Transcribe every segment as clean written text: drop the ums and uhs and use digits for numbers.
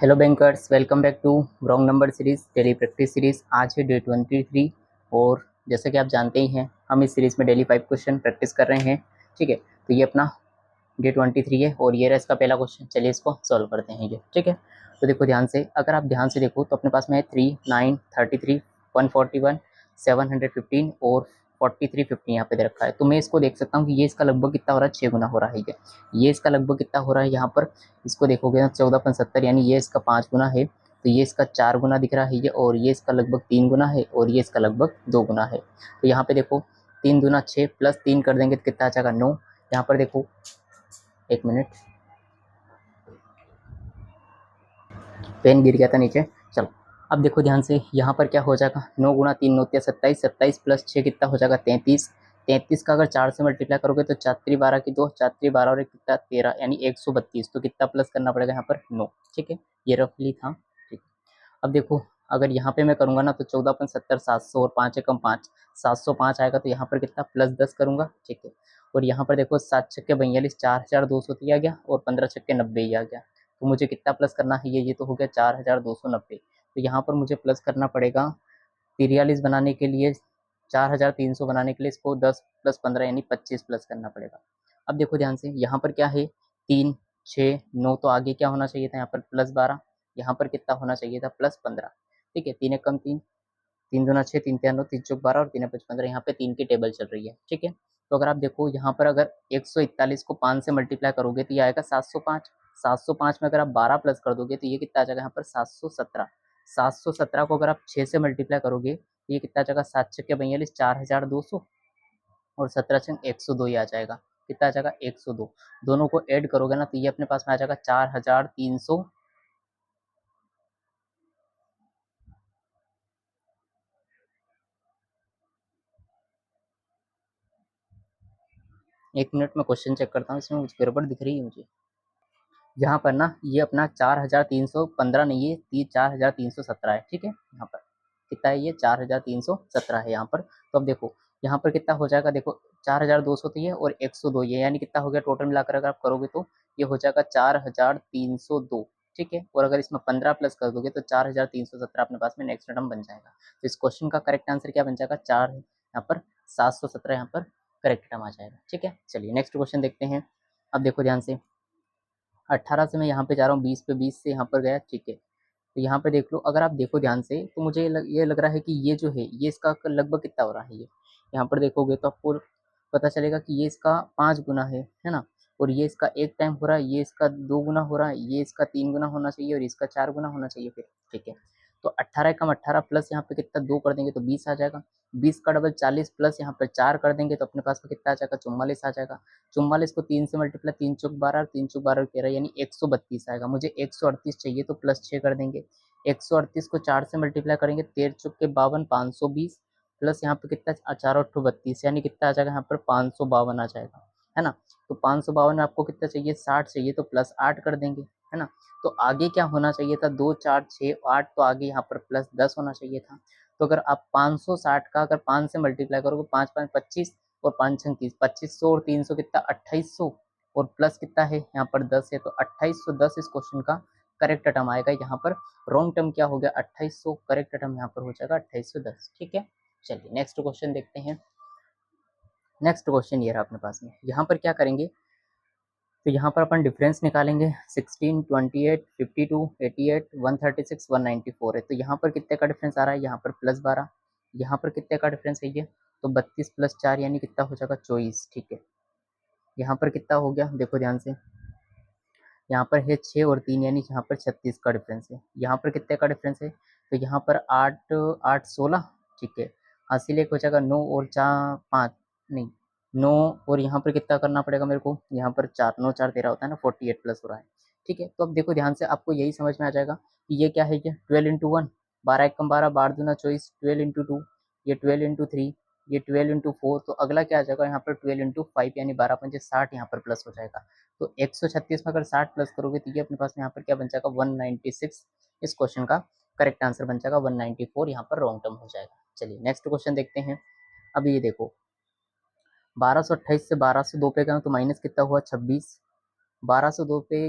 Hello bankers, welcome back to wrong number series daily practice series. आज है day 23 और जैसे कि आप जानते ही हैं हम इस सीरीज में डेली 5 क्वेश्चन प्रैक्टिस कर रहे हैं। ठीक है, तो ये अपना डे 23 है और ये रहा इसका पहला क्वेश्चन। चलिए इसको सॉल्व करते हैं। ये ठीक है, तो देखो ध्यान से, अगर आप ध्यान से देखो तो अपने पास में है 3, 9, 33, 141, 715 और 4350 यहाँ पे दे रखा है। तो मैं इसको देख सकता हूँ कि ये इसका लगभग कितना हो रहा है, 6 गुना हो रहा है। ये इसका लगभग कितना हो रहा है यहाँ पर, इसको देखोगे ना 1475, यानी ये इसका 5 गुना है। तो ये इसका 4 गुना दिख रहा है ये, और ये इसका लगभग 3 गुना है, और ये इसका लगभग 2 गुना है। तो यहाँ पे देखो 3 दूना 6 प्लस 3 कर देंगे तो कितना आ जाएगा 9। यहाँ पर देखो, एक मिनट, पेन गिर गया था नीचे। चलो अब देखो ध्यान से, यहाँ पर क्या हो जाएगा, 9 गुना 3 9 27, 27 प्लस 6 कितना हो जाएगा 33। 33 का अगर 4 से मल्टीप्लाई करोगे तो 4 12 की 2, 4 12 और एक कितना 13, यानी 132। तो कितना प्लस करना पड़ेगा यहाँ पर 9। ठीक है, ये रफली था। ठीक, अब देखो अगर यहाँ पे मैं करूँगा ना तो 14 700 और 5 एकम 5, 705 आएगा। तो यहाँ पर कितना प्लस 10 करूँगा। ठीक है, और यहाँ पर देखो 7 छक्के 42, 4200 आ गया, और 15 छक्के 90 ही आ गया। तो मुझे कितना प्लस करना है, ये तो हो गया 4290। तो यहाँ पर मुझे प्लस करना पड़ेगा 43 बनाने के लिए, 4300 बनाने के लिए इसको 10 प्लस 15 यानी 25 प्लस करना पड़ेगा। अब देखो ध्यान से, यहाँ पर क्या है 3 6 9, तो आगे क्या होना चाहिए था यहाँ पर प्लस 12, यहाँ पर कितना होना चाहिए था प्लस 15। ठीक है, 3 एक कम 3, 3 दूना 6, 3 3 9, 3 चौक 12 और 3 5 15। यहाँ पे 3 की टेबल चल रही है। ठीक है, तो अगर आप देखो यहाँ पर अगर 141 को 5 से मल्टीप्लाई करोगे तो ये आएगा 705। 705 में अगर आप 12 प्लस कर दोगे तो ये कितना आ जाएगा यहाँ पर 717। 717 को अगर आप 6 से मल्टीप्लाई करोगे तो ये कितना आ जाएगा, 7 छक्के 42, 4200, और 17 छंग 102 ही आ जाएगा। कितना आ जाएगा 102। दोनों को ऐड करोगे ना तो ये अपने पास में आ जाएगा 4300। एक मिनट में क्वेश्चन चेक करता हूँ, इसमें कुछ गड़बड़ दिख रही है मुझे। यहाँ पर ना ये अपना 4315 नहीं है, ये 4317 है। ठीक है, यहाँ पर कितना है, ये 4317 है यहाँ पर। तो अब देखो यहाँ पर कितना हो जाएगा, देखो 4200 तो ये और 102 ये, यानी कितना हो गया टोटल मिलाकर अगर आप करोगे तो ये हो जाएगा 4302। ठीक है, और अगर इसमें 15 प्लस कर दोगे तो 4317 अपने पास में नेक्स्ट टर्म बन जाएगा। तो इस क्वेश्चन का करेक्ट आंसर क्या बन जाएगा, 4 यहाँ पर 717 यहाँ पर करेक्ट टर्म आ जाएगा। ठीक है, चलिए नेक्स्ट क्वेश्चन देखते हैं। अब देखो ध्यान से, 18 से मैं यहाँ पे जा रहा हूँ, 20 पे 20 से यहाँ पर गया। ठीक है, तो यहाँ पे देख लो, अगर आप देखो ध्यान से तो मुझे ये लग रहा है कि ये जो है ये इसका लगभग कितना हो रहा है। ये यहाँ पर देखोगे तो आपको पता चलेगा कि ये इसका 5 गुना है ना। और ये इसका एक टाइम हो रहा है, ये इसका 2 गुना हो रहा है, ये इसका 3 गुना होना चाहिए और इसका 4 गुना होना चाहिए फिर। ठीक है, तो 18 कम 18 प्लस यहाँ पे कितना 2 कर देंगे तो 20 आ जाएगा। 20 का डबल 40 प्लस यहाँ पर 4 कर देंगे तो अपने पास में कितना आ जाएगा, 44 आ जाएगा। 44 को 3 से मल्टीप्लाई, 3 चौक 12 और 3 चौक 12 13, यानी 132 आएगा। मुझे 138 चाहिए तो प्लस 6 कर देंगे। 138 को 4 से मल्टीप्लाई करेंगे, 13 चौक के 52, 520 प्लस यहाँ पे कितना 4 8 32, यानी कितना आ जाएगा यहाँ पर 552 आ जाएगा, है ना। तो 552 में आपको कितना चाहिए, 60 चाहिए तो प्लस 8 कर देंगे, है ना। तो आगे क्या होना चाहिए था, 2 4 6 8, तो आगे यहाँ पर प्लस 10 होना चाहिए था। तो अगर आप 560 का अगर 5 से मल्टीप्लाई करोगे, 5 5 25 और 5 6 30, 2500 और 300 कितना 2800, और प्लस कितना है यहाँ पर 10 है, तो 2810 इस क्वेश्चन का करेक्ट टर्म आएगा। यहाँ पर रॉन्ग टर्म क्या हो गया, 2800, करेक्ट टर्म यहाँ पर हो जाएगा 2810। ठीक है, चलिए नेक्स्ट क्वेश्चन देखते हैं। नेक्स्ट क्वेश्चन ये रहा अपने पास में, यहाँ पर क्या करेंगे, तो यहाँ पर अपन डिफरेंस निकालेंगे। 16 28 52 88 136 194 है। तो यहाँ पर कितने का डिफरेंस आ रहा है, यहाँ पर प्लस 12। यहाँ पर कितने का डिफरेंस है ये, तो 32 प्लस 4 यानी कितना हो जाएगा 24। ठीक है, यहाँ पर कितना हो गया देखो ध्यान से, यहाँ पर है 6 और 3, यानी यहाँ पर 36 का डिफरेंस है। यहाँ पर कितने का डिफरेंस है, तो यहाँ पर 8 8 16। ठीक है, हासिल एक हो जाएगा 9 और 4 5, नहीं 9, और यहाँ पर कितना करना पड़ेगा मेरे को, यहाँ पर 4 9 4 13 होता है ना, 48 प्लस हो रहा है। ठीक है, तो अब देखो ध्यान से, आपको यही समझ में आ जाएगा कि ये क्या है, ये 12 इंटू 1, 12 एकम 12, 12 दूना 24, 12 इंटू 2, ये 12 इंटू 3, ये 12 इंटू 4। तो अगला क्या आ जाएगा यहाँ पर 12 इंटू 5, यानी 12 पंजे 60 यहाँ पर प्लस हो जाएगा। तो 136 में अगर 60 प्लस करोगे तो ये अपने पास में यहाँ पर क्या बन जाएगा 196। इस क्वेश्चन का करेक्ट आंसर बन जाएगा 194, यहाँ पर रॉन्ग टर्म हो जाएगा। चलिए नेक्स्ट क्वेश्चन देखते हैं। अब ये देखो 1228 से 1202 पे गए तो माइनस कितना हुआ 26, 1202 पे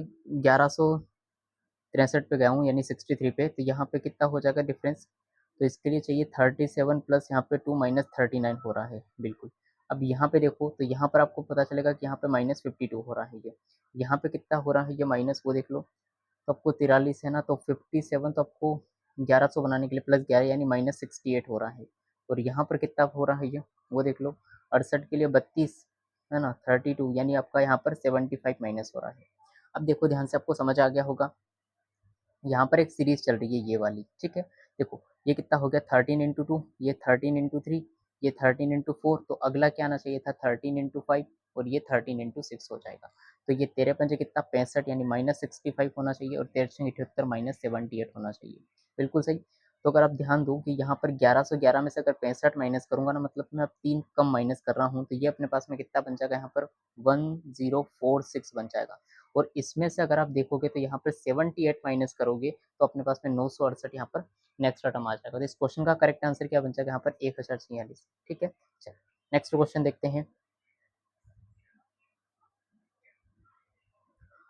1113 63 पे गया हूँ यानी 63 पे, तो यहाँ पे कितना हो जाएगा डिफरेंस, तो इसके लिए चाहिए 37 प्लस यहाँ पे 2 माइनस 39 हो रहा है बिल्कुल। अब यहाँ पे देखो तो यहाँ पर आपको पता चलेगा कि यहाँ पे माइनस 52 हो रहा है ये, यहाँ पे कितना हो रहा है ये माइनस, वो देख लो, तो आपको 43 है ना, तो 57 तो आपको 1100 बनाने के लिए प्लस 11 यानी माइनस 68 हो रहा है, और यहाँ पर कितना हो रहा है ये वो देख लो, 68 के लिए 32 है ना, 32 यानी आपका यहाँ पर 75 माइनस हो रहा है। अब देखो ध्यान से, आपको समझ आ गया होगा, यहाँ पर एक सीरीज चल रही है ये वाली, ठीक है। देखो ये कितना हो गया 13 × 2, ये 13 × 3, ये 13 × 4, तो अगला क्या आना चाहिए था 13 × 5, और ये 13 × 6 हो जाएगा। तो ये 13×5 कितना 65 यानी माइनस 65 होना चाहिए, और 13×78 माइनस 78 होना चाहिए, बिल्कुल सही। तो अगर आप ध्यान दो कि यहाँ पर 1111 में से अगर 65 माइनस करूंगा ना, मतलब मैं अब 3 कम माइनस कर रहा हूँ, तो ये अपने पास में कितना बन जाएगा, यहाँ पर 1046 बन जाएगा। और इसमें से अगर आप देखोगे तो यहाँ पर 78 माइनस करोगे तो अपने पास में 968 यहाँ पर नेक्स्ट टर्म आ जाएगा। तो इस क्वेश्चन का करेक्ट आंसर क्या बन जाएगा, यहाँ पर 1046, ठीक है। चलो नेक्स्ट क्वेश्चन देखते हैं।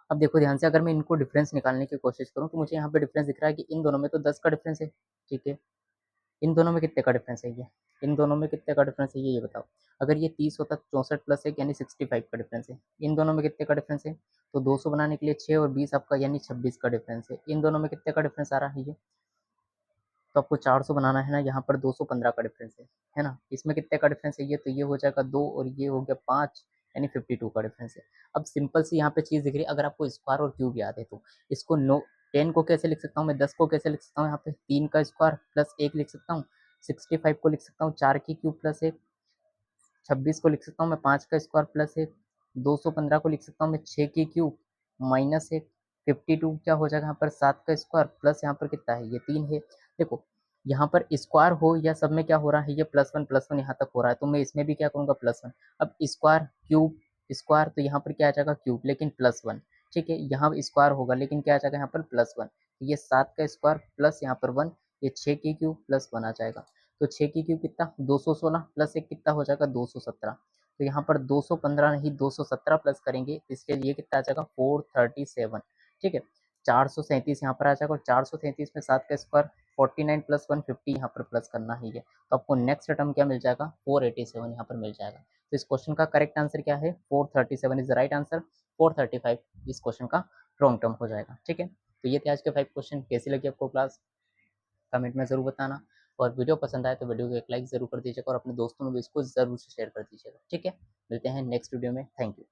अब देखो ध्यान से, अगर मैं इनको डिफरेंस निकालने की कोशिश करूँ तो मुझे यहाँ पे डिफरेंस दिख रहा है कि इन दोनों में तो 10 का डिफरेंस है, ठीक है। इन दोनों में कितने का डिफरेंस है ये, इन दोनों में कितने का डिफरेंस है ये बताओ। अगर ये 30 होता 64 प्लस 1 यानी 65 का डिफरेंस है। इन दोनों में कितने का डिफरेंस है, तो 200 बनाने के लिए 6 और 20 आपका यानी 26 का डिफरेंस है। इन दोनों में कितने का डिफरेंस आ रहा है ये, तो आपको 400 बनाना है ना, यहाँ पर 215 का डिफरेंस है ना। इसमें कितने का डिफरेंस है ये, तो ये हो जाएगा 2 और ये हो गया 5 यानी 52 का डिफरेंस है। अब सिंपल सी यहाँ पे चीज़ दिख रही है, अगर आपको स्क्वायर और क्यूब याद है तो इसको नो 10 को कैसे लिख सकता हूँ मैं, 10 को कैसे लिख सकता हूँ, यहाँ पे 3 का स्क्वायर प्लस 1 लिख सकता हूँ, 65 को लिख सकता हूँ 4 की क्यूब प्लस 1, 26 को लिख सकता हूँ मैं 5 का स्क्वायर प्लस 1, 215 को लिख सकता हूँ मैं 6 की क्यूब माइनस 1, 52 क्या हो जाएगा यहाँ पर 7 का स्क्वायर प्लस यहाँ पर कितना है ये 3 है। देखो यहाँ पर स्क्वायर हो या सब में क्या हो रहा है ये प्लस वन यहाँ तक हो रहा है, तो मैं इसमें भी क्या करूँगा +1। अब स्क्वायर क्यूब स्क्वायर तो यहाँ पर क्या आ जाएगा क्यूब लेकिन +1, ठीक है। यहाँ स्क्वायर होगा लेकिन क्या आ जाएगा यहाँ पर +1, ये 7 का स्क्वायर प्लस यहाँ पर 1, ये 6 की क्यूब प्लस 1 आ जाएगा। तो 6 की क्यूब कितना 216 प्लस 1 कितना हो जाएगा 217, तो यहाँ पर 215 नहीं 217 प्लस करेंगे, इसके लिए कितना आ जाएगा 437, ठीक है। 437 यहाँ पर आ जाएगा, और 437 में 7 का स्क्वायर 49 प्लस 150 यहाँ पर प्लस करना ही है, तो आपको नेक्स्ट टर्म क्या मिल जाएगा 487 यहाँ पर मिल जाएगा। तो इस क्वेश्चन का करेक्ट आंसर क्या है 437 इज द राइट आंसर, 435 इस क्वेश्चन का रॉन्ग टर्म हो जाएगा, ठीक है। तो ये थे आज के 5 क्वेश्चन। कैसी लगी आपको क्लास कमेंट में ज़रूर बताना, और वीडियो पसंद आए तो वीडियो को एक लाइक ज़रूर कर दीजिएगा, और अपने दोस्तों में भी इसको ज़रूर से शेयर कर दीजिएगा, ठीक है। मिलते हैं नेक्स्ट वीडियो में, थैंक यू।